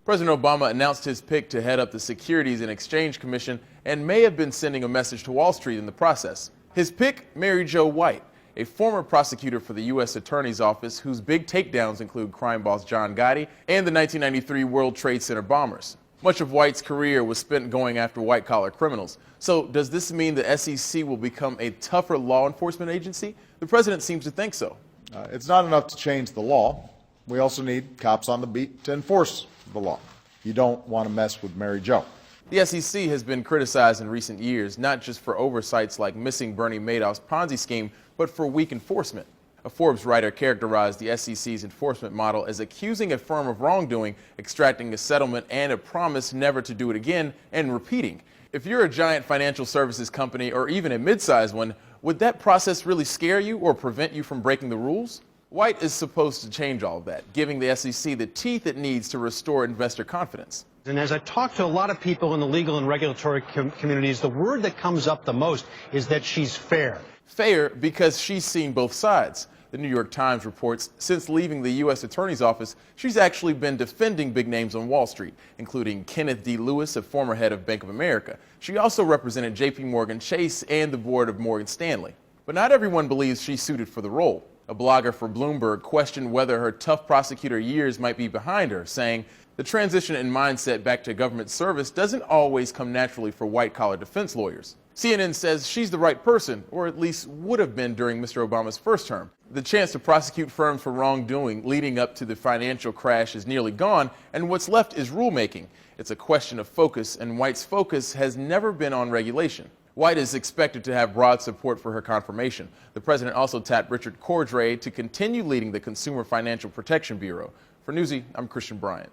President Obama announced his pick to head up the Securities and Exchange Commission and may have been sending a message to Wall Street in the process. His pick, Mary Jo White, a former prosecutor for the U.S. Attorney's Office whose big takedowns include crime boss John Gotti and the 1993 World Trade Center bombers. Much of White's career was spent going after white-collar criminals. So does this mean the SEC will become a tougher law enforcement agency? The president seems to think so. It's not enough to change the law. We also need cops on the beat to enforce the law. You don't want to mess with Mary Jo. The SEC has been criticized in recent years, not just for oversights like missing Bernie Madoff's Ponzi scheme, but for weak enforcement. A Forbes writer characterized the SEC's enforcement model as accusing a firm of wrongdoing, extracting a settlement and a promise never to do it again, and repeating. If you're a giant financial services company or even a mid-sized one, would that process really scare you or prevent you from breaking the rules? White is supposed to change all of that, giving the SEC the teeth it needs to restore investor confidence. And as I talk to a lot of people in the legal and regulatory communities, the word that comes up the most is that she's fair. Fair because she's seen both sides. The New York Times reports since leaving the U.S. Attorney's Office, she's actually been defending big names on Wall Street, including Kenneth D. Lewis, a former head of Bank of America. She also represented J.P. Morgan Chase and the board of Morgan Stanley. But not everyone believes she's suited for the role. A blogger for Bloomberg questioned whether her tough prosecutor years might be behind her, saying, "The transition in mindset back to government service doesn't always come naturally for white-collar defense lawyers." CNN says she's the right person, or at least would have been during Mr. Obama's first term. The chance to prosecute firms for wrongdoing leading up to the financial crash is nearly gone, and what's left is rulemaking. It's a question of focus, and White's focus has never been on regulation. White is expected to have broad support for her confirmation. The president also tapped Richard Cordray to continue leading the Consumer Financial Protection Bureau. For Newsy, I'm Christian Bryant.